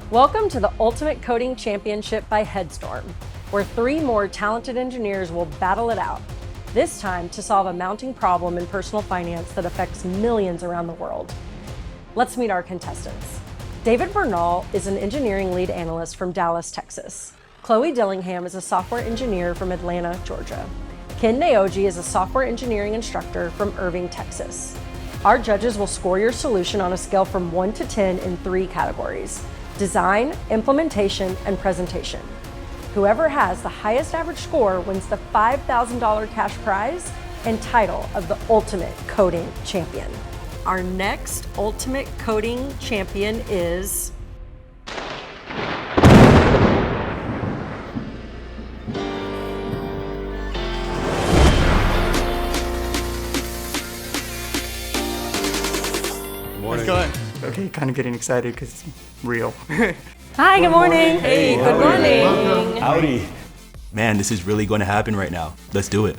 Welcome to the Ultimate Coding Championship by Headstorm, where 3 more talented engineers will battle it out, this time to solve a mounting problem in personal finance that affects millions around the world. Let's meet our contestants. David Bernal is an engineering lead analyst from Dallas, Texas. Chloe Dillingham is a software engineer from Atlanta, Georgia. Ken Naoji is a software engineering instructor from Irving, Texas. Our judges will score your solution on a scale from 1 to 10 in 3 categories: design, implementation, and presentation. Whoever has the highest average score wins the $5,000 cash prize and title of the Ultimate Coding Champion. Our next Ultimate Coding Champion is How's it going? Okay, kind of getting excited because it's real. Hi, good morning. Hey, good morning. Howdy. Man, this is really going to happen right now. Let's do it.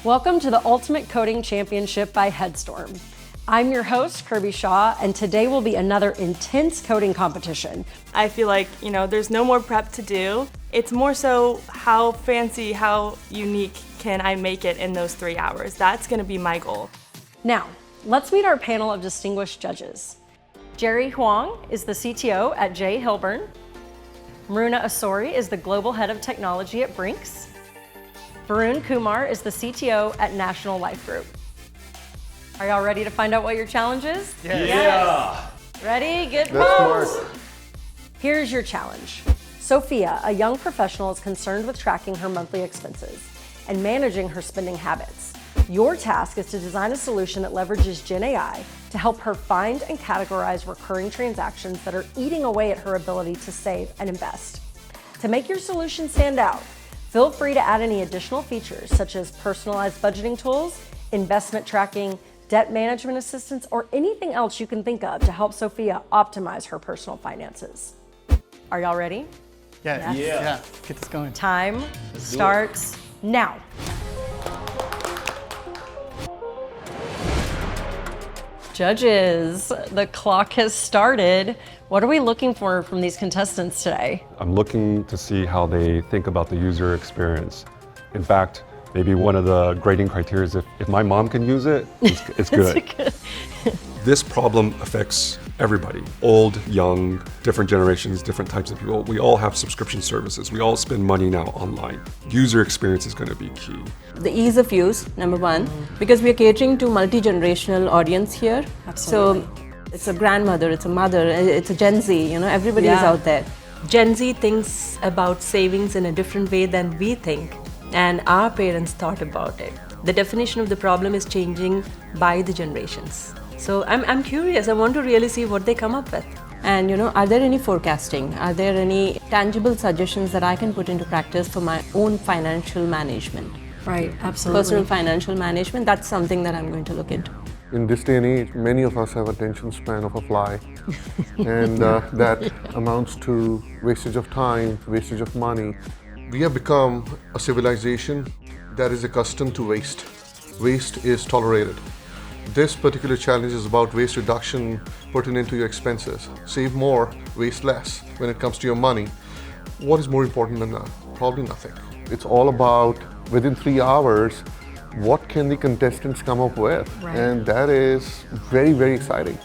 Welcome to the Ultimate Coding Championship by Headstorm. I'm your host, Kirby Shaw, and today will be another intense coding competition. I feel like, there's no more prep to do. It's more so how fancy, how unique can I make it in those 3 hours. That's going to be my goal. Now, let's meet our panel of distinguished judges. Jerry Huang is the CTO at J. Hilburn. Maruna Asori is the Global Head of Technology at Brinks. Varun Kumar is the CTO at National Life Group. Are y'all ready to find out what your challenge is? Yeah. Ready, get pumped. Here's your challenge. Sophia, a young professional, is concerned with tracking her monthly expenses and managing her spending habits. Your task is to design a solution that leverages Gen AI to help her find and categorize recurring transactions that are eating away at her ability to save and invest. To make your solution stand out, feel free to add any additional features such as personalized budgeting tools, investment tracking, debt management assistance, or anything else you can think of to help Sophia optimize her personal finances. Are y'all ready? Yeah. Get this going. Time starts now. Judges, the clock has started. What are we looking for from these contestants today? I'm looking to see how they think about the user experience. In fact, maybe one of the grading criteria is if my mom can use it, it's good. This problem affects everybody, old, young, different generations, different types of people. We all have subscription services. We all spend money now online. User experience is going to be key. The ease of use, number one, because we are catering to multi-generational audience here. Absolutely. So it's a grandmother, it's a mother, it's a Gen Z, everybody is out there. Gen Z thinks about savings in a different way than we think, and our parents thought about it. The definition of the problem is changing by the generations. So I'm curious, I want to really see what they come up with. And are there any forecasting? Are there any tangible suggestions that I can put into practice for my own financial management? Right, absolutely. Personal financial management, that's something that I'm going to look into. In this day and age, many of us have attention span of a fly, and that amounts to wastage of time, wastage of money. We have become a civilization that is accustomed to waste. Waste is tolerated. This particular challenge is about waste reduction pertinent to your expenses. Save more, waste less when it comes to your money. What is more important than that? Probably nothing. It's all about, within 3 hours, what can the contestants come up with? Right. And that is very, very exciting.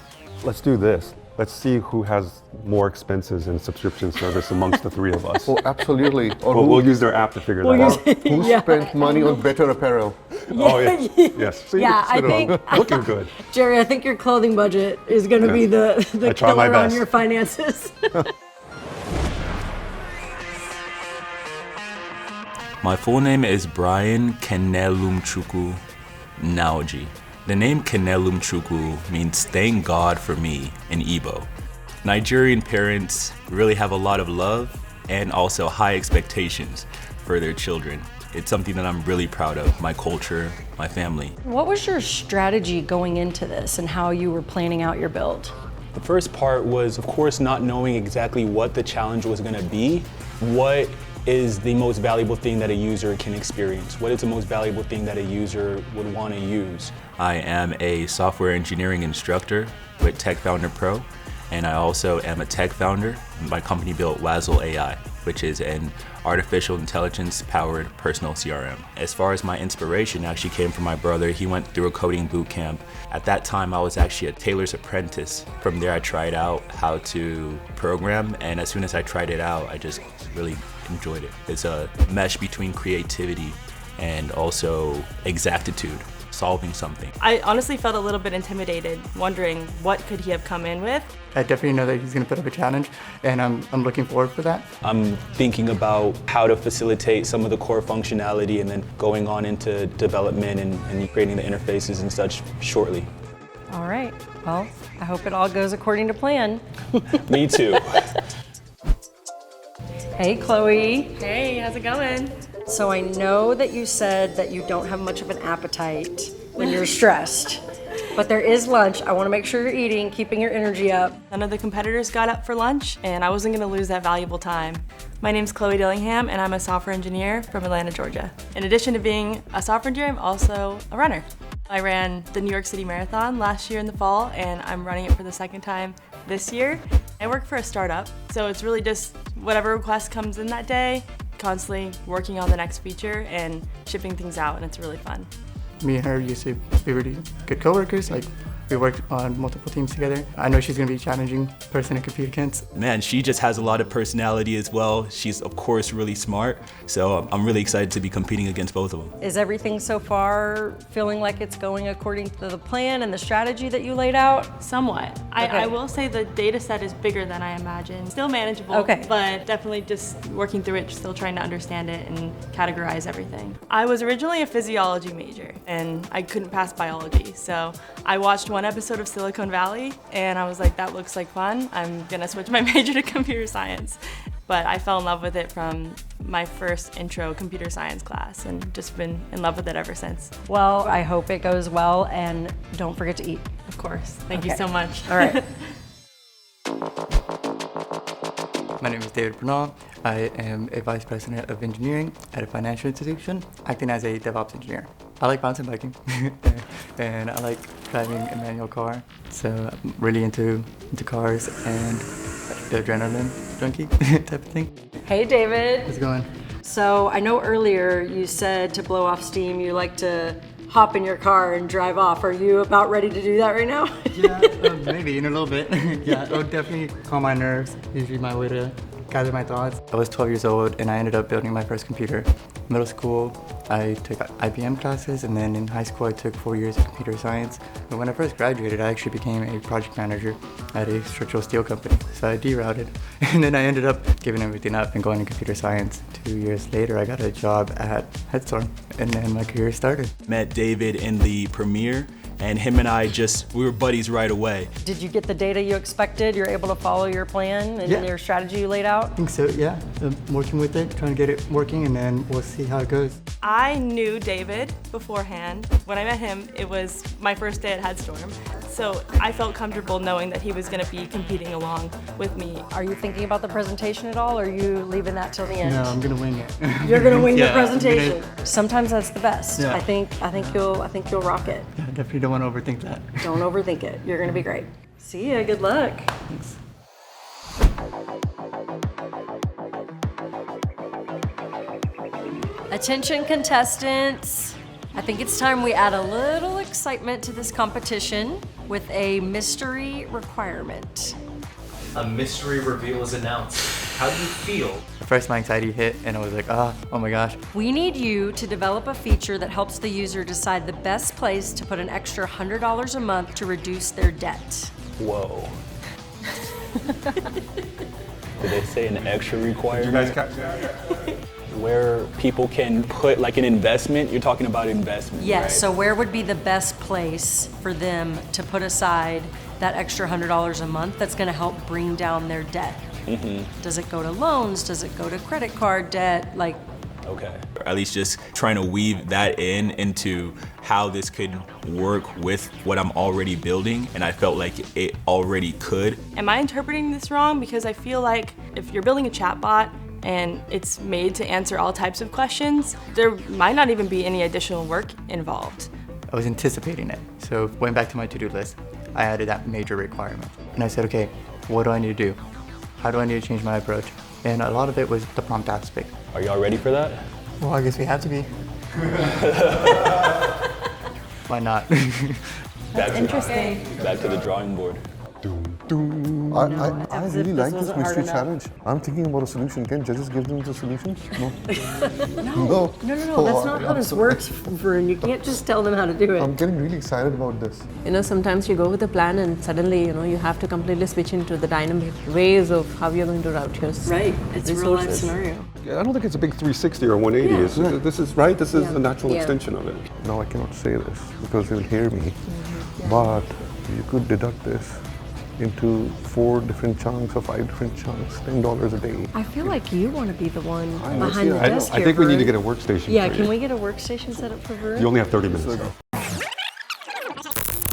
Let's do this. Let's see who has more expenses in subscription service amongst the 3 of us. Oh, absolutely. Or We'll use their app to figure that out. who spent money on better apparel? Oh, yeah. Yes. See, Yeah, I think, looking good. Jerry, I think your clothing budget is going to be the try my killer on best. your finances. My full name is Brian Kenelumchukwu Naoji. The name Kenelumchukwu means thank God for me in Igbo. Nigerian parents really have a lot of love and also high expectations for their children. It's something that I'm really proud of, my culture, my family. What was your strategy going into this and how you were planning out your build? The first part was, of course, not knowing exactly what the challenge was going to be. What is the most valuable thing that a user can experience? What is the most valuable thing that a user would want to use? I am a software engineering instructor with Tech Founder Pro, and I also am a tech founder. My company built Wazzle AI, which is an artificial intelligence-powered personal CRM. As far as my inspiration actually came from my brother. He went through a coding boot camp. At that time, I was actually a tailor's apprentice. From there, I tried out how to program, and as soon as I tried it out, I just really enjoyed it. It's a mesh between creativity and also exactitude, solving something. I honestly felt a little bit intimidated, wondering what could he have come in with. I definitely know that he's going to put up a challenge, and I'm looking forward for that. I'm thinking about how to facilitate some of the core functionality and then going on into development and creating the interfaces and such shortly. All right. Well, I hope it all goes according to plan. Me too. Hey, Chloe. Hey, how's it going? So I know that you said that you don't have much of an appetite when you're stressed, but there is lunch. I want to make sure you're eating, keeping your energy up. None of the competitors got up for lunch, and I wasn't going to lose that valuable time. My name's Chloe Dillingham, and I'm a software engineer from Atlanta, Georgia. In addition to being a software engineer, I'm also a runner. I ran the New York City Marathon last year in the fall, and I'm running it for the second time this year. I work for a startup, so it's really just whatever request comes in that day, constantly working on the next feature and shipping things out, and it's really fun. Me and her used to be really good coworkers. Like, we worked on multiple teams together. I know she's going to be a challenging person to compete against. Man, she just has a lot of personality as well. She's of course really smart, so I'm really excited to be competing against both of them. Is everything so far feeling like it's going according to the plan and the strategy that you laid out? Somewhat. I will say the data set is bigger than I imagined. Still manageable, Okay. but definitely just working through it, still trying to understand it and categorize everything. I was originally a physiology major, and I couldn't pass biology, so I watched one episode of Silicon Valley, and I was like, that looks like fun. I'm gonna switch my major to computer science. But I fell in love with it from my first intro computer science class and just been in love with it ever since. Well, I hope it goes well, and don't forget to eat. Of course. Thank you Okay. so much. All right. My name is David Bernal. I am a vice president of engineering at a financial institution, acting as a DevOps engineer. I like mountain biking, and I like driving a manual car. So I'm really into cars and the adrenaline junkie type of thing. Hey, David. How's it going? So I know earlier you said to blow off steam, you like to hop in your car and drive off. Are you about ready to do that right now? Yeah, maybe in a little bit. Yeah, it would definitely calm my nerves. Usually my way to gather my thoughts. I was 12 years old and I ended up building my first computer. Middle school, I took IBM classes, and then in high school I took 4 years of computer science. But when I first graduated, I actually became a project manager at a structural steel company. So I derouted, and then I ended up giving everything up and going to computer science. 2 years later, I got a job at Headstorm, and then my career started. Met David in the premiere, and him and I we were buddies right away. Did you get the data you expected? You're able to follow your plan and Yeah. your strategy you laid out? I think so, yeah. I'm working with it, trying to get it working, and then we'll see how it goes. I knew David beforehand. When I met him, it was my first day at Headstorm. So I felt comfortable knowing that he was going to be competing along with me. Are you thinking about the presentation at all, or are you leaving that till the end? No, I'm gonna wing it. You're gonna wing Yeah, the presentation. I'm gonna- Sometimes that's the best. Yeah. I think you'll rock it. I definitely don't want to overthink that. Don't overthink it. You're gonna be great. See ya. Good luck. Thanks. Attention contestants. I think it's time we add a little excitement to this competition with a mystery requirement. A mystery reveal is announced. How do you feel? At first my anxiety hit and I was like, oh my gosh. We need you to develop a feature that helps the user decide the best place to put an extra $100 a month to reduce their debt. Whoa. Did they say an extra requirement? Where people can put like an investment? You're talking about investment, Yes, right? so where would be the best place for them to put aside that extra $100 a month that's gonna help bring down their debt? Does it go to loans? Does it go to credit card debt? Like, Okay. Or at least just trying to weave that into how this could work with what I'm already building, and I felt like it already could. Am I interpreting this wrong? Because I feel like if you're building a chatbot and it's made to answer all types of questions, there might not even be any additional work involved. I was anticipating it. So went back to my to-do list. I added that major requirement. And I said, okay, what do I need to do? How do I need to change my approach? And a lot of it was the prompt aspect. Are y'all ready for that? Well, I guess we have to be. Why not? That's interesting. Back to the drawing board. I really like this mystery challenge. I'm thinking about a solution. Can judges give them the solutions? No. No. That's not how this works, Varun. You can't just tell them how to do it. I'm getting really excited about this. Sometimes you go with a plan and suddenly, you have to completely switch into the dynamic ways of how you're going to route your Right. It's a real life resources. scenario. Yeah, I don't think it's a big 360 or 180. This is right. This is a natural Yeah. extension of it. Now I cannot say this because they'll hear me. But you could deduct this into 4 different chunks or 5 different chunks, $10 a day. I feel like you want to be the one I behind the desk I here, think we need to Varun. get a workstation. Yeah, for can you. we get a workstation set up for Varun? You only have 30 minutes. Though.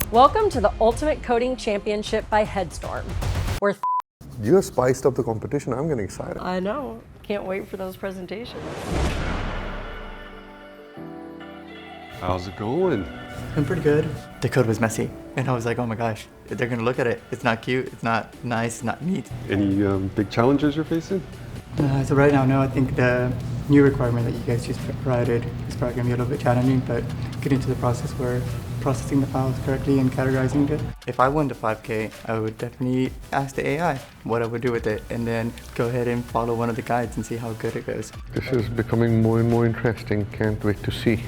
Welcome to the Ultimate Coding Championship by Headstorm, where You have spiced up the competition. I'm getting excited. I know. Can't wait for those presentations. How's it going? It's been pretty good. The code was messy, and I was like, oh my gosh, they're gonna look at it. It's not cute, it's not nice, it's not neat. Any big challenges you're facing? So right now, no, I think the new requirement that you guys just provided is probably gonna be a little bit challenging, but getting to the process where processing the files correctly and categorizing it. If I won the 5K, I would definitely ask the AI what I would do with it, and then go ahead and follow one of the guides and see how good it goes. This is becoming more and more interesting. Can't wait to see.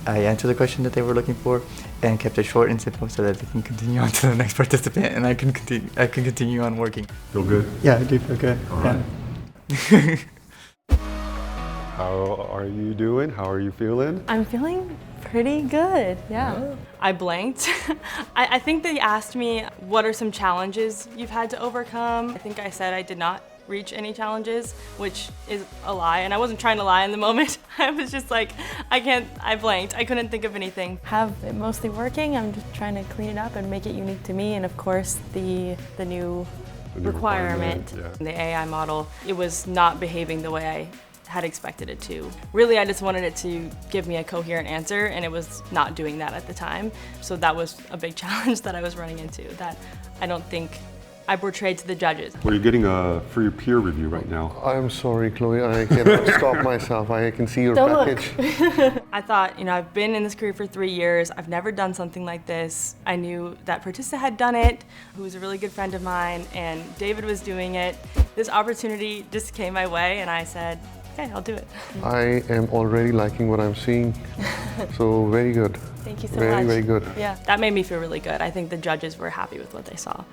I answered the question that they were looking for and kept it short and simple so that they can continue on to the next participant and I can continue on working. Feel good? Yeah, I do feel good. Right. How are you doing? How are you feeling? I'm feeling pretty good, yeah. I blanked. I think they asked me, what are some challenges you've had to overcome? I think I said I did not reach any challenges, which is a lie, and I wasn't trying to lie in the moment. I was just like, I blanked. I couldn't think of anything. Have it mostly working. I'm just trying to clean it up and make it unique to me, and of course, the new requirement. Yeah. The AI model, it was not behaving the way I had expected it to. Really, I just wanted it to give me a coherent answer, and it was not doing that at the time. So that was a big challenge that I was running into that I don't think I portrayed to the judges. Well, you're getting a free peer review right now. I'm sorry, Chloe. I cannot stop myself. I can see your package. I thought, I've been in this career for 3 years. I've never done something like this. I knew that Pratista had done it, who was a really good friend of mine, and David was doing it. This opportunity just came my way, and I said, okay, I'll do it. I am already liking what I'm seeing. So very good. Thank you so much. Very good. Yeah, that made me feel really good. I think the judges were happy with what they saw.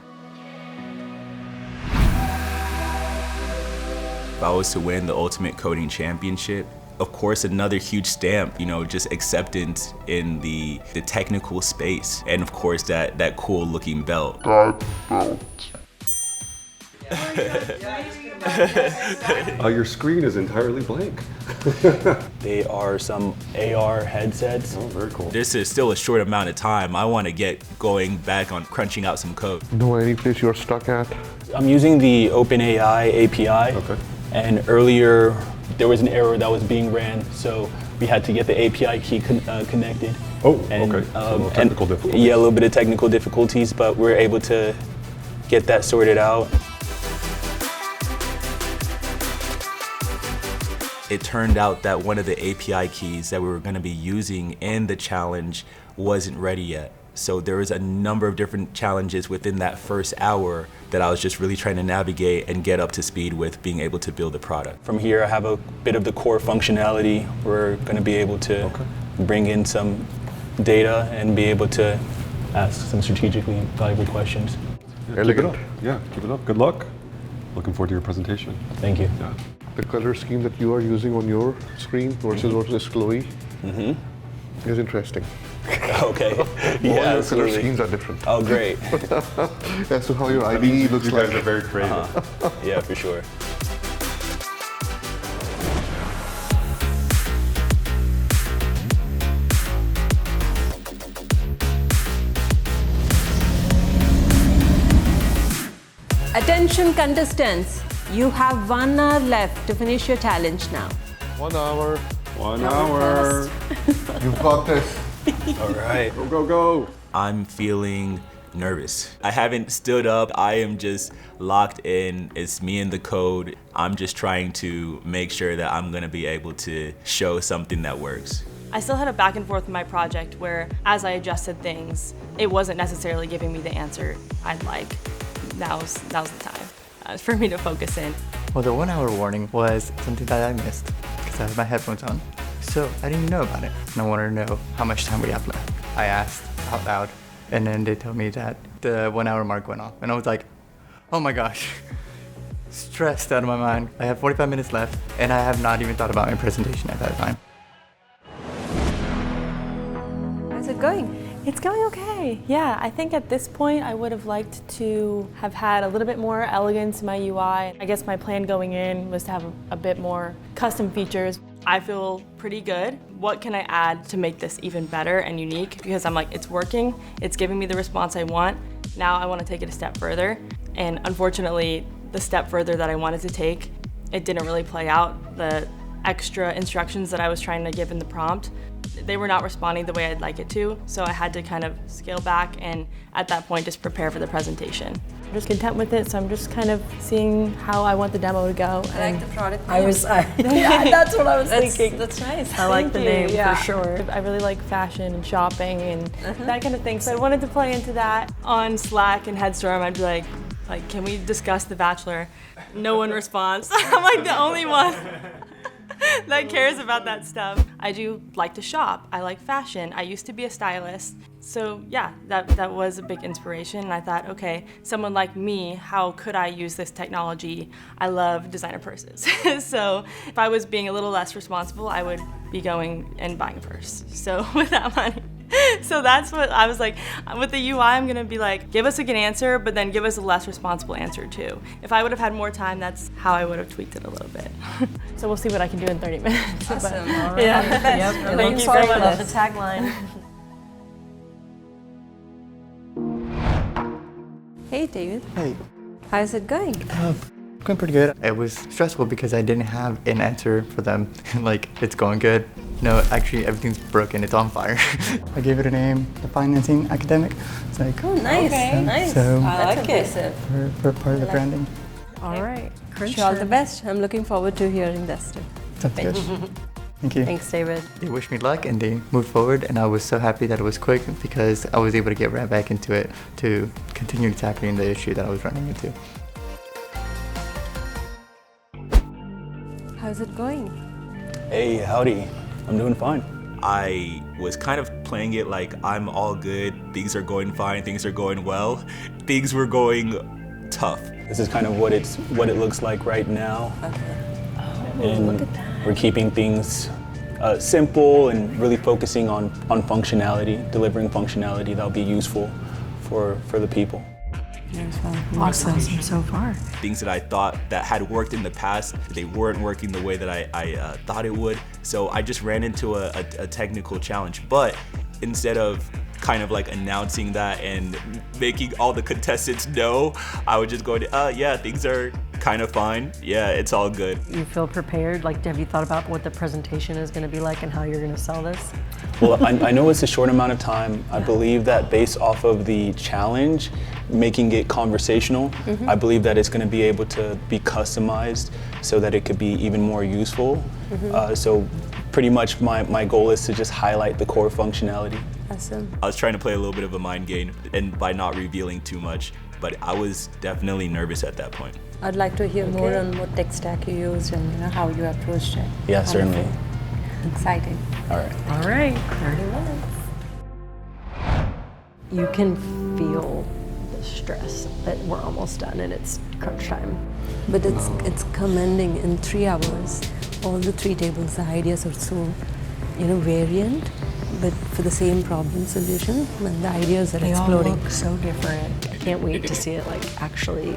If I was to win the Ultimate Coding Championship, of course, another huge stamp, just acceptance in the technical space. And of course, that cool looking belt. Your screen is entirely blank. They are some AR headsets. Oh, very cool. This is still a short amount of time. I want to get going back on crunching out some code. Know any place you're stuck at? I'm using the OpenAI API. Okay. And earlier, there was an error that was being ran, so we had to get the API key connected. Oh, And, okay. So a little technical difficulties. Yeah, a little bit of technical difficulties, but we're able to get that sorted out. It turned out that one of the API keys that we were going to be using in the challenge wasn't ready yet. So there was a number of different challenges within that first hour that I was just really trying to navigate and get up to speed with being able to build a product. From here, I have a bit of the core functionality. We're going to be able to bring in some data and be able to ask some strategically valuable questions. Yeah, keep it up. Yeah, keep it up. Good luck. Looking forward to your presentation. Thank you. Yeah. The color scheme that you are using on your screen versus Chloe is interesting. Okay. All Yeah, your color absolutely. schemes are different. Oh, great. As to how your ID looks You like. guys are very creative. Yeah, for sure. Attention contestants, you have 1 hour left to finish your challenge now. 1 hour. 1 hour. You've got this. All right. Go, go, go. I'm feeling nervous. I haven't stood up. I am just locked in. It's me and the code. I'm just trying to make sure that I'm gonna be able to show something that works. I still had a back and forth in my project where as I adjusted things, it wasn't necessarily giving me the answer I'd like. Now's the time for me to focus in. Well, the 1 hour warning was something that I missed because I had my headphones on. So I didn't even know about it. And I wanted to know how much time we have left. I asked out loud, and then they told me that the 1 hour mark went off. And I was like, oh my gosh, stressed out of my mind. I have 45 minutes left, and I have not even thought about my presentation at that time. How's it going? It's going okay. Yeah, I think at this point I would have liked to have had a little bit more elegance in my UI. I guess my plan going in was to have a bit more custom features. I feel pretty good. What can I add to make this even better and unique? Because I'm like, it's working, it's giving me the response I want. Now I want to take it a step further. And unfortunately, the step further that I wanted to take, it didn't really play out. The extra instructions that I was trying to give in the prompt, they were not responding the way I'd like it to, so I had to kind of scale back and at that point just prepare for the presentation. I'm just content with it, so I'm just kind of seeing how I want the demo to go. I like the product. Yeah, that's what I was thinking. That's nice. I like the name Yeah. for sure. I really like fashion and shopping and that kind of thing, so I wanted to play into that. On Slack and Headstorm, I'd be like, can we discuss The Bachelor? No one responds. I'm like the only one that cares about that stuff. I do like to shop. I like fashion. I used to be a stylist. So yeah, that was a big inspiration. And I thought, okay, someone like me, how could I use this technology? I love designer purses. So if I was being a little less responsible, I would be going and buying a purse. So with that money. So that's what I was like, with the UI, I'm gonna be like, give us a good answer, but then give us a less responsible answer too. If I would have had more time, that's how I would have tweaked it a little bit. So we'll see what I can do in 30 minutes. Awesome. But, All right. yeah. Yep. Thank you very I love much. the tagline. Hey, David. Hey, How's it going? going pretty good. It was stressful because I didn't have an answer for them. Like, it's going good. No, actually, everything's broken. It's on fire. I gave it a name, the financing academic. It's like, Oh, nice. Okay. Nice. So- That's like it. impressive. we're part of the branding. All right. Wish you all the best. I'm looking forward to hearing this too. Sounds good. Thank you. Thanks, David. They wished me luck and they moved forward, and I was so happy that it was quick because I was able to get right back into it to continue tackling the issue that I was running into. How's it going? Hey, howdy. I'm doing fine. I was kind of playing it like I'm all good, things are going fine, things are going well. Things were going tough. This is kind of what it looks like right now. And we're keeping things simple and really focusing on functionality, delivering functionality that'll be useful for the people. Awesome so far. Things that I thought that had worked in the past, they weren't working the way that I thought it would. So I just ran into a technical challenge. But instead of kind of like announcing that and making all the contestants know, I would just go to, yeah, things are kind of fine. Yeah, it's all good. You feel prepared? Like, have you thought about what the presentation is going to be like and how you're going to sell this? Well, I know it's a short amount of time. I believe that based off of the challenge, making it conversational, I believe that it's going to be able to be customized so that it could be even more useful. So pretty much my goal is to just highlight the core functionality. Awesome. I was trying to play a little bit of a mind game and by not revealing too much, but I was definitely nervous at that point. I'd like to hear more on what tech stack you used and how you approached it. Yeah, certainly. Exciting. All right. All right, 30 minutes. You can feel the stress that we're almost done and it's crunch time. But it's commending in 3 hours. All the 3 tables, the ideas are so, variant, but for the same problem solution, and the ideas are They all exploding. look so different. I can't wait to see it actually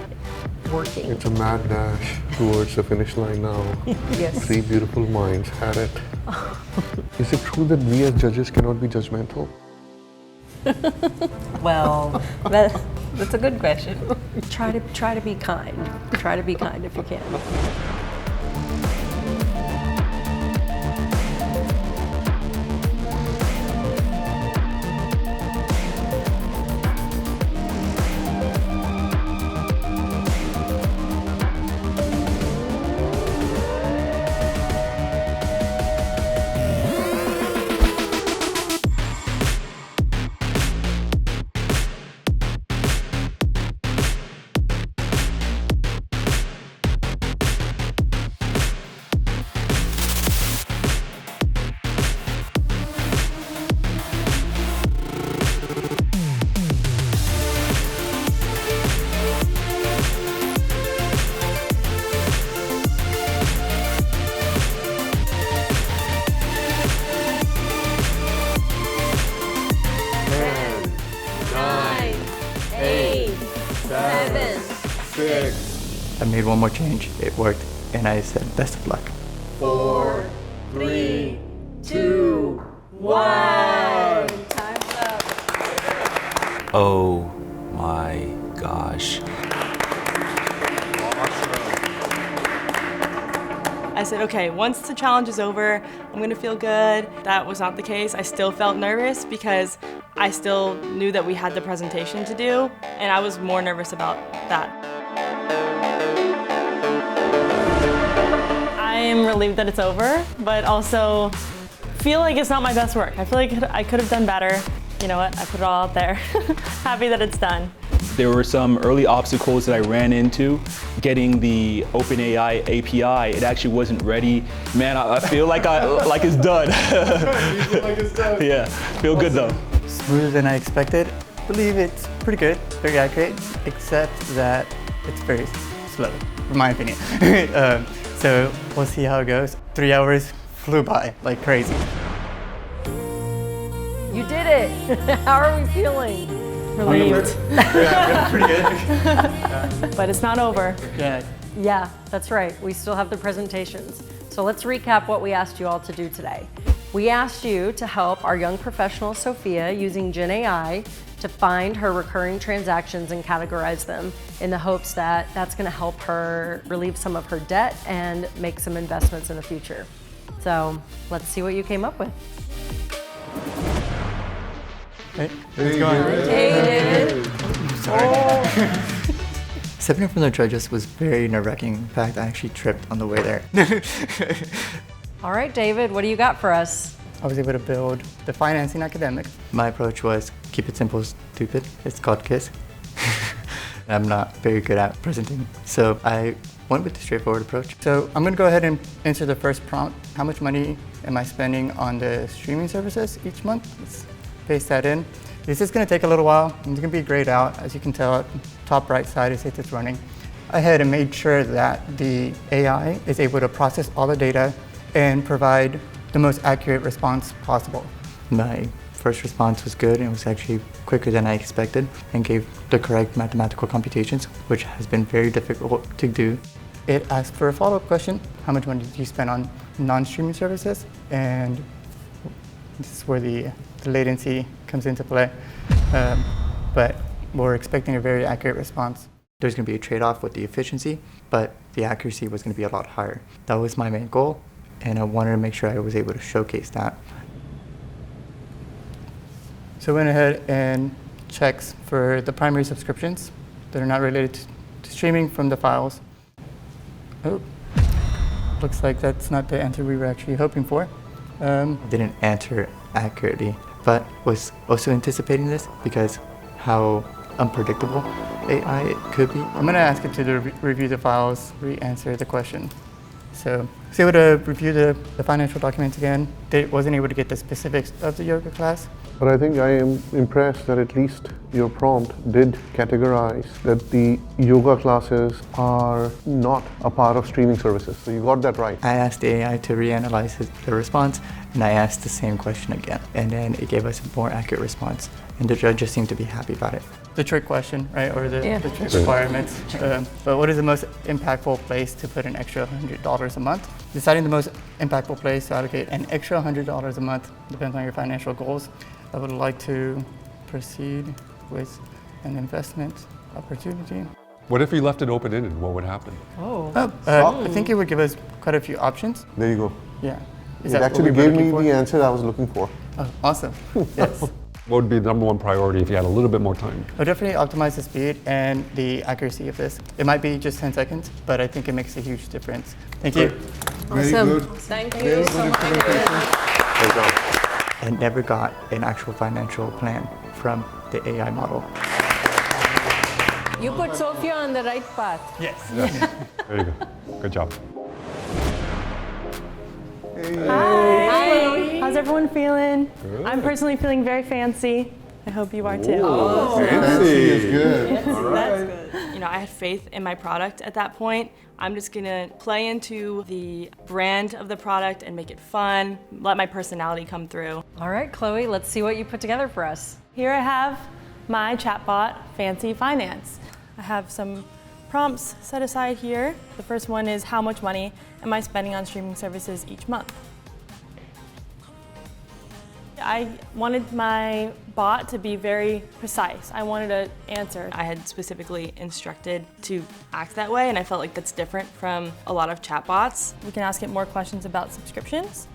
working. It's a mad dash towards the finish line now. Yes. 3 beautiful minds had it. Is it true that we as judges cannot be judgmental? Well, Well, that's a good question. try to be kind. Try to be kind if you can. I made one more change, it worked, and I said best of luck. 4, 3, 2, 1. Time's up. Oh my gosh. I said, okay, once the challenge is over, I'm gonna feel good. That was not the case. I still felt nervous because I still knew that we had the presentation to do, and I was more nervous about that. I am relieved that it's over, but also feel like it's not my best work. I feel like I could have done better. You know what, I put it all out there. Happy that it's done. There were some early obstacles that I ran into. Getting the OpenAI API, it actually wasn't ready. Man, I feel like it's done. You feel like it's done. Yeah, feel good though. Smoother than I expected. I believe it's pretty good, very accurate, except that it's very slow, in my opinion. So we'll see how it goes. 3 hours flew by like crazy. You did it. How are we feeling? Relieved. Yeah, pretty good. But it's not over. Yeah. Yeah, that's right. We still have the presentations. So let's recap what we asked you all to do today. We asked you to help our young professional, Sophia, using GenAI to find her recurring transactions and categorize them in the hopes that that's going to help her relieve some of her debt and make some investments in the future. So let's see what you came up with. Hey, how's it going? Hey, David. Sorry. Stepping in front of the judges was very nerve-wracking. In fact, I actually tripped on the way there. All right, David, what do you got for us? I was able to build the financing academic. My approach was keep it simple, stupid. It's called KISS. I'm not very good at presenting, so I went with the straightforward approach. So I'm going to go ahead and answer the first prompt. How much money am I spending on the streaming services each month? Let's paste that in. This is going to take a little while. It's going to be grayed out. As you can tell, top right side, it says it's running. I had made sure that the AI is able to process all the data and provide the most accurate response possible. My first response was good and it was actually quicker than I expected and gave the correct mathematical computations, which has been very difficult to do. It asked for a follow-up question. How much money did you spend on non-streaming services? And this is where the latency comes into play. But we're expecting a very accurate response. There's going to be a trade-off with the efficiency, but the accuracy was going to be a lot higher. That was my main goal, and I wanted to make sure I was able to showcase that. So I went ahead and checked for the primary subscriptions that are not related to streaming from the files. Oh, looks like that's not the answer we were actually hoping for. Didn't answer accurately, but was also anticipating this because how unpredictable AI could be. I'm going to ask it to review the files, re-answer the question. So I was able to review the financial documents again. They wasn't able to get the specifics of the yoga class. But I think I am impressed that at least your prompt did categorize that the yoga classes are not a part of streaming services. So you got that right. I asked the AI to reanalyze the response, and I asked the same question again. And then it gave us a more accurate response. And the judges seemed to be happy about it. The trick question, right, or the trick requirements. But what is the most impactful place to put an extra $100 a month? Deciding the most impactful place to allocate an extra $100 a month depends on your financial goals. I would like to proceed with an investment opportunity. What if we left it open-ended? What would happen? I think it would give us quite a few options. There you go. Yeah. It actually gave me the answer I was looking for. Oh, awesome. Yes. What would be the number one priority if you had a little bit more time? I'll definitely optimize the speed and the accuracy of this. It might be just 10 seconds, but I think it makes a huge difference. Thank you. Very good. Thank you so much. Great job. I never got an actual financial plan from the AI model. You put Sophia on the right path. Yes. There you go. Good job. Hi. How's everyone feeling? Good. I'm personally feeling very fancy. I hope you are too. Fancy is good. That's good. You know, I had faith in my product at that point. I'm just gonna play into the brand of the product and make it fun, let my personality come through. All right, Chloe, let's see what you put together for us. Here I have my chatbot, Fancy Finance. I have some prompts set aside here. The first one is how much money am I spending on streaming services each month? I wanted my bot to be very precise. I wanted an answer. I had specifically instructed to act that way, and I felt like that's different from a lot of chatbots. We can ask it more questions about subscriptions.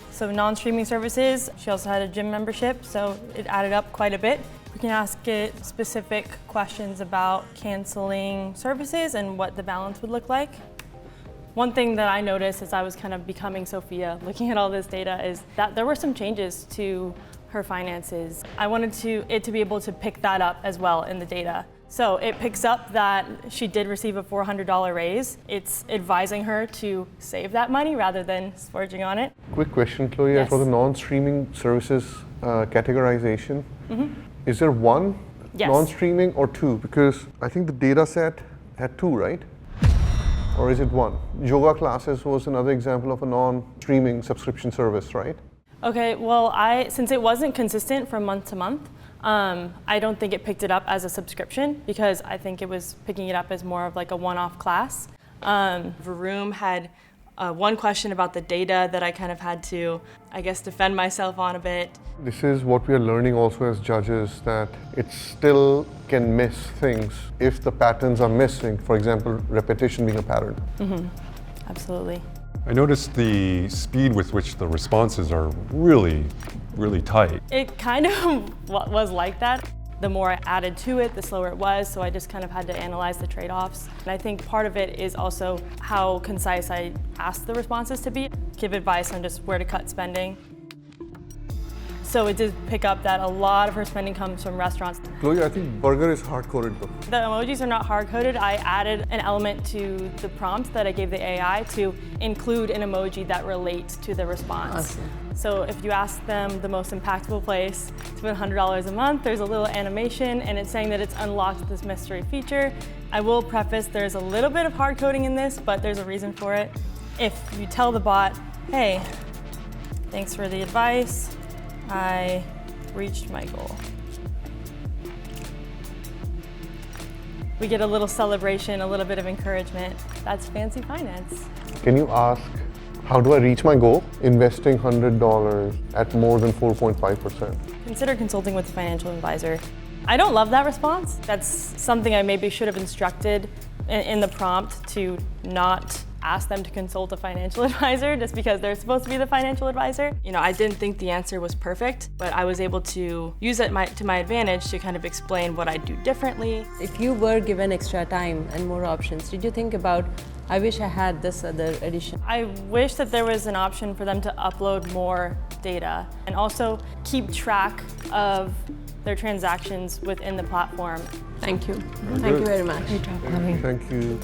So non-streaming services, she also had a gym membership, so it added up quite a bit. We can ask it specific questions about canceling services and what the balance would look like. One thing that I noticed as I was kind of becoming Sophia, looking at all this data, is that there were some changes to her finances. I wanted it to be able to pick that up as well in the data. So it picks up that she did receive a $400 raise. It's advising her to save that money rather than splurging on it. Quick question, Chloe, Yes. for the non-streaming services categorization, is there one Yes. non-streaming or two? Because I think the data set had two, right? Or is it one? Yoga classes was another example of a non-streaming subscription service, right? Okay, well, since it wasn't consistent from month to month, I don't think it picked it up as a subscription because I think it was picking it up as more of like a one-off class. Varun had one question about the data that I kind of had to, I guess, defend myself on a bit. This is what we are learning also as judges, that it still can miss things if the patterns are missing. For example, repetition being a pattern. Absolutely. I noticed the speed with which the responses are really, really tight. It kind of was like that. The more I added to it, the slower it was, so I just kind of had to analyze the trade-offs. And I think part of it is also how concise I asked the responses to be, give advice on just where to cut spending. So it did pick up that a lot of her spending comes from restaurants. Chloe, I think burger is hard-coded though. The emojis are not hard-coded. I added an element to the prompt that I gave the AI to include an emoji that relates to the response. Awesome. So if you ask them the most impactful place to spend $100 a month, there's a little animation and it's saying that it's unlocked this mystery feature. I will preface there's a little bit of hard coding in this, but there's a reason for it. If you tell the bot, hey, thanks for the advice, I reached my goal. We get a little celebration, a little bit of encouragement. That's fancy finance. Can you ask, how do I reach my goal? Investing $100 at more than 4.5%. Consider consulting with a financial advisor. I don't love that response. That's something I maybe should have instructed in the prompt to not ask them to consult a financial advisor just because they're supposed to be the financial advisor. You know, I didn't think the answer was perfect, but I was able to use it to my advantage to kind of explain what I'd do differently. If you were given extra time and more options, did you think about, I wish I had this other addition? I wish that there was an option for them to upload more data and also keep track of their transactions within the platform. Thank you. Thank you very much. Thank you.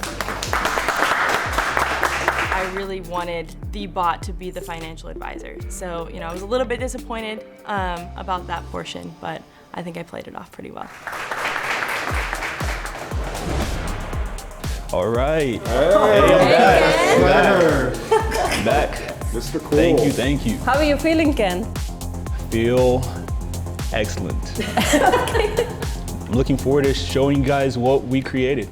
I really wanted the bot to be the financial advisor. So, you know, I was a little bit disappointed about that portion, but I think I played it off pretty well. All right. Hey, I'm back. Mr. Cool. Thank you. How are you feeling, Ken? Feel excellent. I'm looking forward to showing you guys what we created.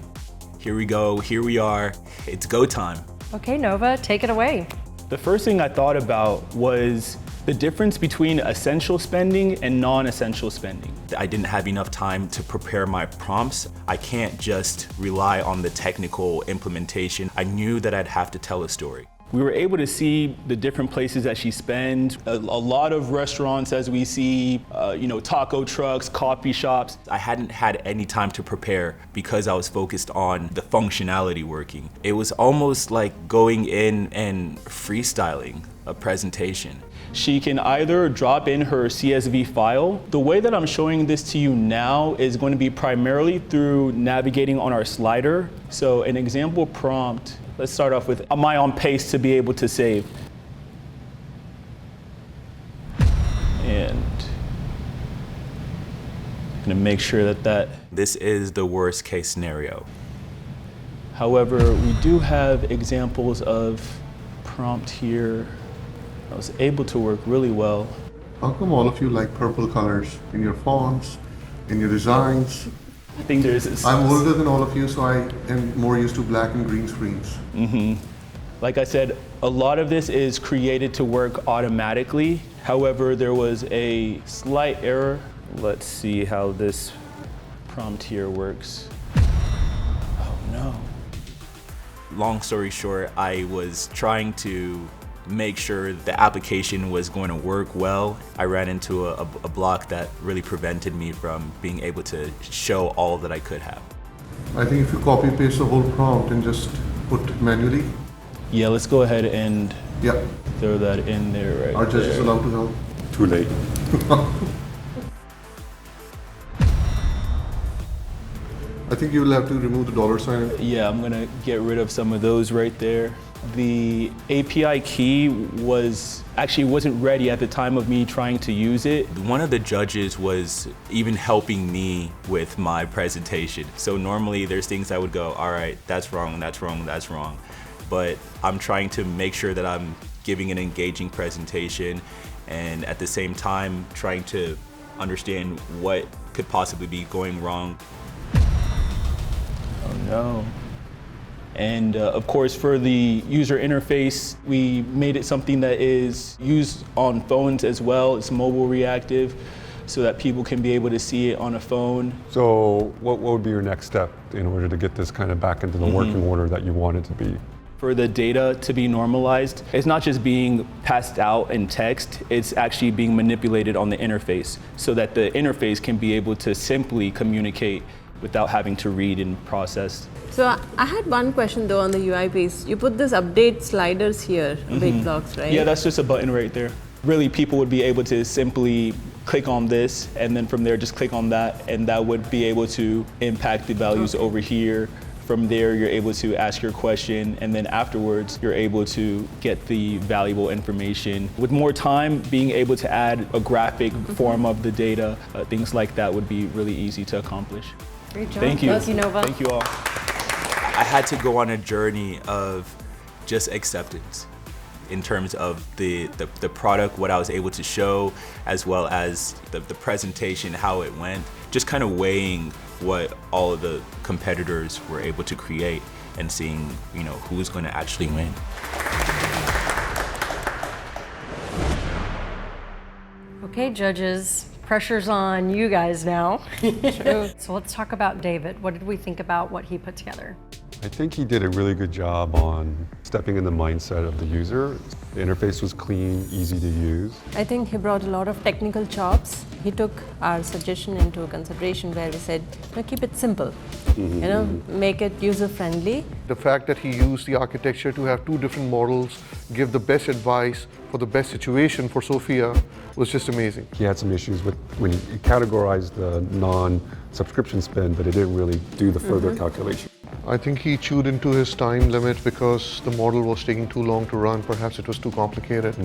Here we go, here we are. It's go time. Okay, Nova, take it away. The first thing I thought about was the difference between essential spending and non-essential spending. I didn't have enough time to prepare my prompts. I can't just rely on the technical implementation. I knew that I'd have to tell a story. We were able to see the different places that she spends. A lot of restaurants, as we see, taco trucks, coffee shops. I hadn't had any time to prepare because I was focused on the functionality working. It was almost like going in and freestyling a presentation. She can either drop in her CSV file. The way that I'm showing this to you now is going to be primarily through navigating on our slider. So an example prompt, let's start off with, am I on pace to be able to save? And I'm gonna make sure that this is the worst case scenario. However, we do have examples of prompt here. I was able to work really well. How come all of you like purple colors in your fonts, in your designs? I think there's... I'm older than all of you, so I am more used to black and green screens. Like I said, a lot of this is created to work automatically. However, there was a slight error. Let's see how this prompt here works. Oh no. Long story short, I was trying to make sure the application was going to work well. I ran into a block that really prevented me from being able to show all that I could have. I think if you copy paste the whole prompt and just put manually. Yeah, let's go ahead and Yeah. throw that in there right Are judges there. allowed to help? Too late. I think you will have to remove the dollar sign. Yeah, I'm gonna get rid of some of those right there. The API key wasn't ready at the time of me trying to use it. One of the judges was even helping me with my presentation. So normally there's things I would go, all right, that's wrong, that's wrong, that's wrong. But I'm trying to make sure that I'm giving an engaging presentation and at the same time trying to understand what could possibly be going wrong. Oh no. And of course, for the user interface, we made it something that is used on phones as well. It's mobile reactive, so that people can be able to see it on a phone. So what would be your next step in order to get this kind of back into the working order that you want it to be? For the data to be normalized, it's not just being passed out in text, it's actually being manipulated on the interface so that the interface can be able to simply communicate without having to read and process. So I had one question though on the UI piece. You put this update sliders here, big blocks, right? Yeah, that's just a button right there. Really, people would be able to simply click on this and then from there just click on that, and that would be able to impact the values over here. From there, you're able to ask your question, and then afterwards, you're able to get the valuable information. With more time, being able to add a graphic form of the data, things like that would be really easy to accomplish. Great job. Thank you. Thank you, Nova. Thank you all. I had to go on a journey of just acceptance in terms of the product, what I was able to show, as well as the presentation, how it went, just kind of weighing what all of the competitors were able to create and seeing, who's going to actually win. Okay, judges, pressure's on you guys now. So let's talk about David. What did we think about what he put together? I think he did a really good job on stepping in the mindset of the user. The interface was clean, easy to use. I think he brought a lot of technical chops. He took our suggestion into consideration where we said, keep it simple, make it user-friendly. The fact that he used the architecture to have two different models, give the best advice for the best situation for Sophia was just amazing. He had some issues with when he categorized the non-subscription spend, but it didn't really do the further calculation. I think he chewed into his time limit because the model was taking too long to run. Perhaps it was too complicated.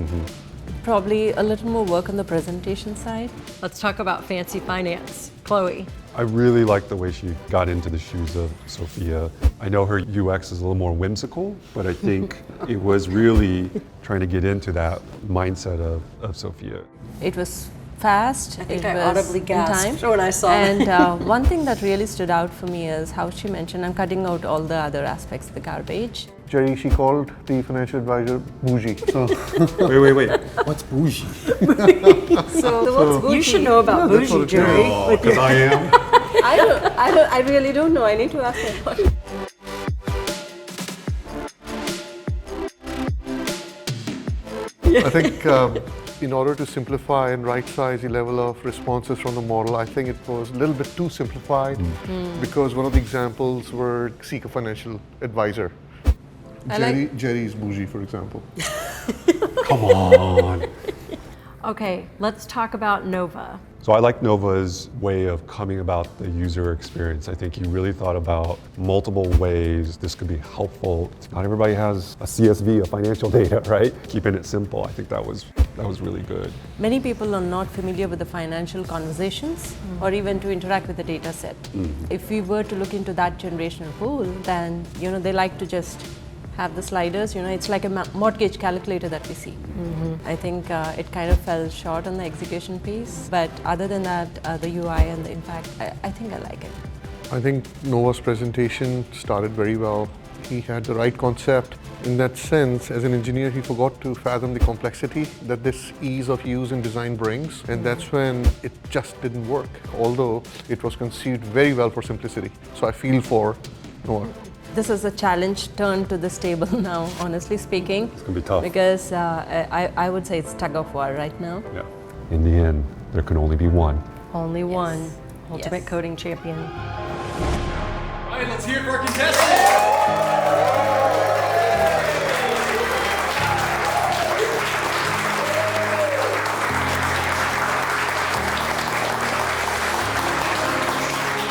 Probably a little more work on the presentation side. Let's talk about fancy finance. Chloe. I really like the way she got into the shoes of Sophia. I know her UX is a little more whimsical, but I think it was really trying to get into that mindset of Sophia. It was fast. I think it I was audibly in gasped time. when I saw and that. one thing that really stood out for me is how she mentioned, I'm cutting out all the other aspects of the garbage. Jerry, she called the financial advisor bougie. So Wait. What's bougie? So what's You should know about bougie, Jerry. Because I am. I really don't know. I need to ask my wife. I think in order to simplify and right-size the level of responses from the model, I think it was a little bit too simplified because one of the examples were seek a financial advisor. Jerry's bougie, for example. Come on. Okay, let's talk about Nova. So I like Nova's way of coming about the user experience. I think he really thought about multiple ways this could be helpful. Not everybody has a CSV, a financial data, right? Keeping it simple. I think that was really good. Many people are not familiar with the financial conversations or even to interact with the data set. If we were to look into that generational pool, then they like to just have the sliders, it's like a mortgage calculator that we see. I think it kind of fell short on the execution piece, but other than that, the UI and the impact, I think I like it. I think Noah's presentation started very well. He had the right concept. In that sense, as an engineer, he forgot to fathom the complexity that this ease of use and design brings, and that's when it just didn't work, although it was conceived very well for simplicity. So I feel for Noah. This is a challenge turned to this table now, honestly speaking. It's going to be tough. Because I would say it's tug of war right now. Yeah. In the end, there can only be one. Only one. Yes. Ultimate Yes. coding champion. All right, let's hear it for our contestant.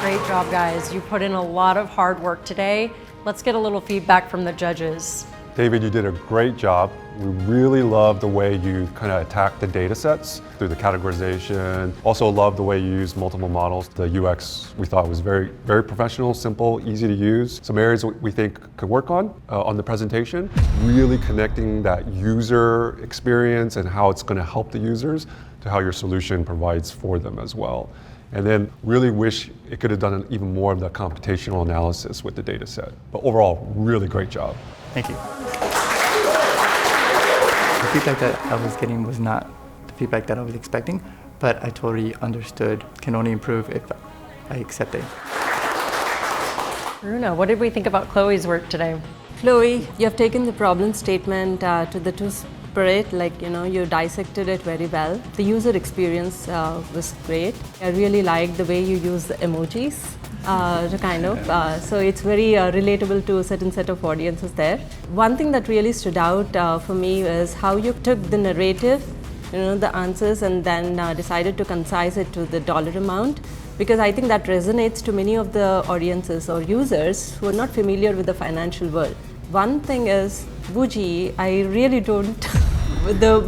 Great job, guys. You put in a lot of hard work today. Let's get a little feedback from the judges. David, you did a great job. We really love the way you kind of attacked the data sets through the categorization. Also love the way you used multiple models. The UX we thought was very, very professional, simple, easy to use. Some areas we think could work on the presentation. Really connecting that user experience and how it's going to help the users to how your solution provides for them as well. And then really wish it could have done even more of the computational analysis with the data set. But overall, really great job. Thank you. The feedback that I was getting was not the feedback that I was expecting, but I totally understood can only improve if I accept it. Runa, what did we think about Chloe's work today? Chloe, you have taken the problem statement to the two-spirit, you dissected it very well. The user experience was great. I really liked the way you use the emojis so it's very relatable to a certain set of audiences there. One thing that really stood out for me is how you took the narrative, the answers, and then decided to concise it to the dollar amount, because I think that resonates to many of the audiences or users who are not familiar with the financial world. One thing is bougie. I really don't the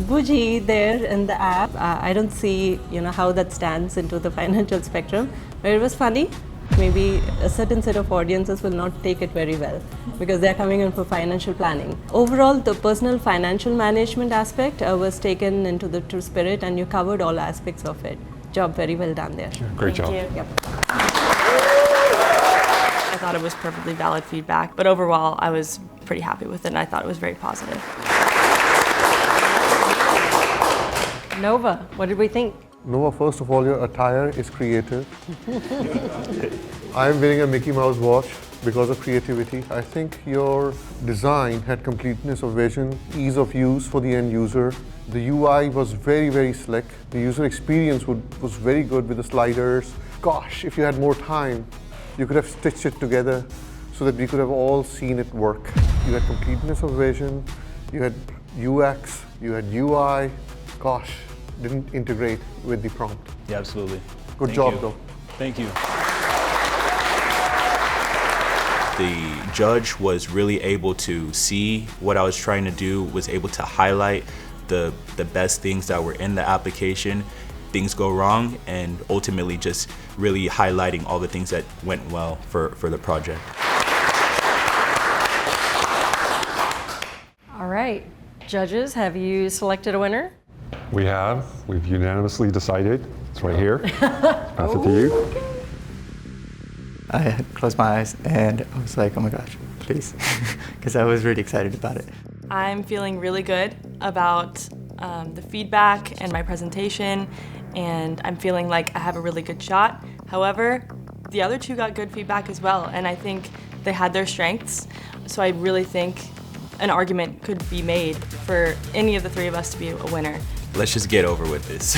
bougie there in the app, I don't see how that stands into the financial spectrum, but it was funny. Maybe a certain set of audiences will not take it very well because they're coming in for financial planning. Overall, the personal financial management aspect was taken into the true spirit, and you covered all aspects of it. Job very well done there. Great job. Yep. I thought it was perfectly valid feedback, but overall I was pretty happy with it and I thought it was very positive. Nova, what did we think? Noah, first of all, your attire is creative. I'm wearing a Mickey Mouse watch because of creativity. I think your design had completeness of vision, ease of use for the end user. The UI was very, very slick. The user experience was very good with the sliders. Gosh, if you had more time, you could have stitched it together so that we could have all seen it work. You had completeness of vision, you had UX, you had UI. Gosh, didn't integrate with the prompt. Yeah, absolutely. Good Thank job, you. though. Thank you. The judge was really able to see what I was trying to do, was able to highlight the best things that were in the application, things go wrong, and ultimately just really highlighting all the things that went well for the project. All right, judges, have you selected a winner? We've unanimously decided. It's right here. Pass it to you. I had closed my eyes and I was like, oh my gosh, please, because I was really excited about it. I'm feeling really good about the feedback and my presentation, and I'm feeling like I have a really good shot. However, the other two got good feedback as well, and I think they had their strengths, so I really think an argument could be made for any of the three of us to be a winner. Let's just get over with this.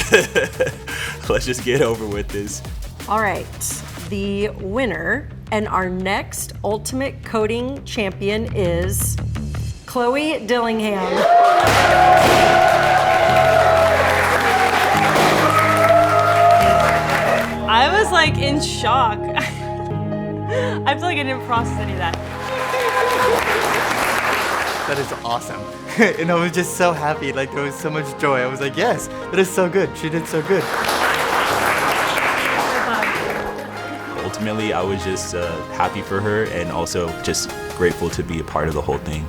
Let's just get over with this. All right, the winner and our next Ultimate Coding Champion is Chloe Dillingham. I was like in shock. I feel like I didn't process any of that. That is awesome. And I was just so happy, like there was so much joy. I was like, yes, that is so good. She did so good. Ultimately, I was just happy for her and also just grateful to be a part of the whole thing.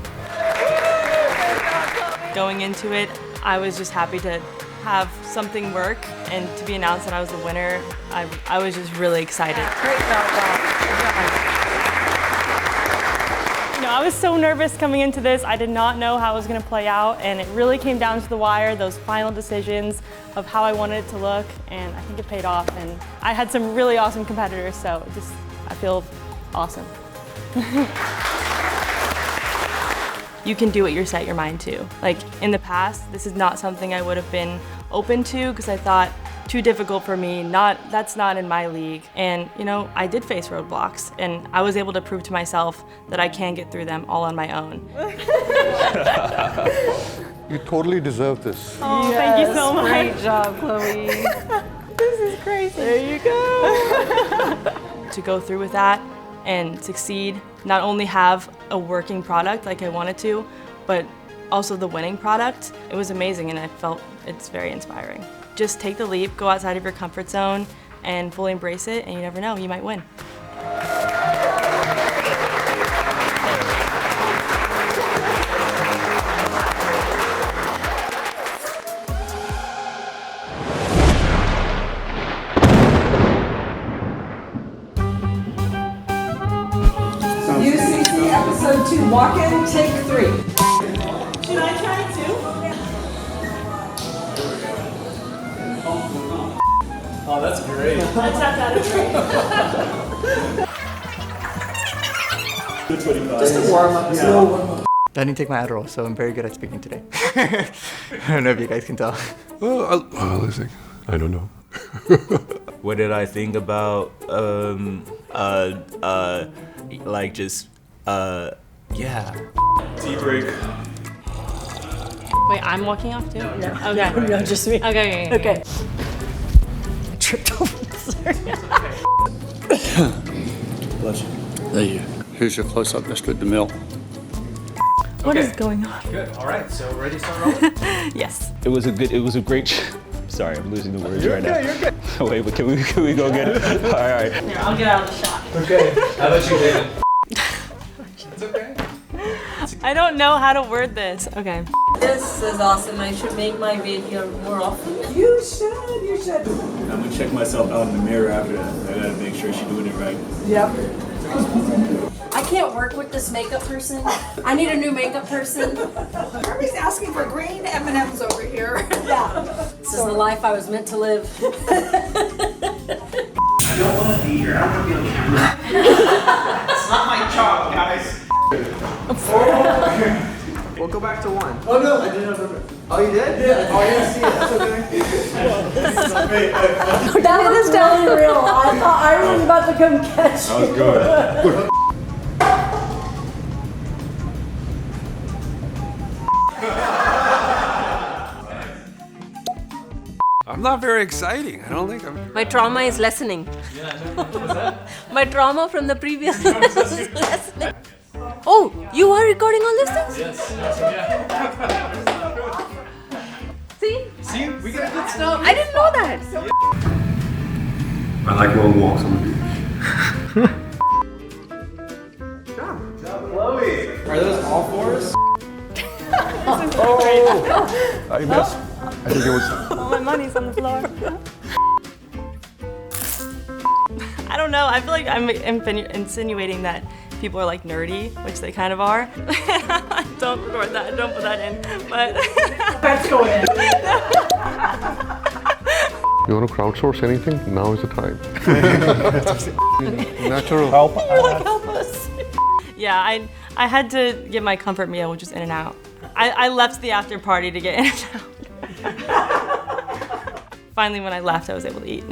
Going into it, I was just happy to have something work and to be announced that I was the winner, I was just really excited. Great job, Bob. You know, I was so nervous coming into this. I did not know how it was going to play out, and it really came down to the wire, those final decisions of how I wanted it to look, and I think it paid off. And I had some really awesome competitors, so I feel awesome. You can do what you set your mind to. Like in the past, this is not something I would have been open to because I thought too difficult for me, that's not in my league. And you know, I did face roadblocks and I was able to prove to myself that I can get through them all on my own. You totally deserve this. Oh, yes, thank you so much. Great job, Chloe. This is crazy. There you go. To go through with that and succeed, not only have a working product like I wanted to, but also the winning product, it was amazing and I felt it's very inspiring. Just take the leap, go outside of your comfort zone and fully embrace it, and you never know, you might win. UCC episode 2, walk-in, take 3. Should I try it too? Oh, that's great. I tapped out of 3. Just a warm-up, slow warm-up. I didn't take my Adderall, so I'm very good at speaking today. I don't know if you guys can tell. Let's see. I don't know. What did I think about, like just, yeah. Tea break. Wait, I'm walking off too? No. Okay. No, just me. Okay. Okay. I tripped over. Sorry. Bless you. There you. Here's your close-up, Mr. DeMille. What is going on? Good. All right. So ready to start rolling? Yes. It was a great. Sorry, I'm losing the words right now. You're good. Wait, but can we go get it? All right. Here, I'll get out of the shot. Okay. How about you, David? It's okay. I don't know how to word this. Okay. This is awesome. I should make my way here more often. You should. I'm gonna check myself out in the mirror after that. I gotta make sure she's doing it right. Yep. I can't work with this makeup person. I need a new makeup person. Harvey's asking for green M&Ms over here. Yeah. This is the life I was meant to live. I don't want to be here. I don't want to be on camera. It's not my job, guys. We'll go back to 1. Oh no, I didn't remember. Oh, you did? Yeah. Oh, I didn't see it. That's okay. That was totally real. I thought I was about to come catch you. That was good. I'm not very exciting. I don't think I'm. My trauma is lessening. My trauma from the previous is lessening. Oh, you are recording all these things? Yes. See? See, we got good stuff. I didn't know that. I like long walks on the beach. Chloe. Are those all fours? I missed. I think it was. All my money's on the floor. I don't know. I feel like I'm insinuating that people are like nerdy, which they kind of are. Don't record that. Don't put that in. But That's going in. You want to crowdsource anything? Now is the time. Natural. you're like, help us. Yeah, I had to get my comfort meal, which was In-N-Out. I left the after party to get In-N-Out. Finally, when I left, I was able to eat.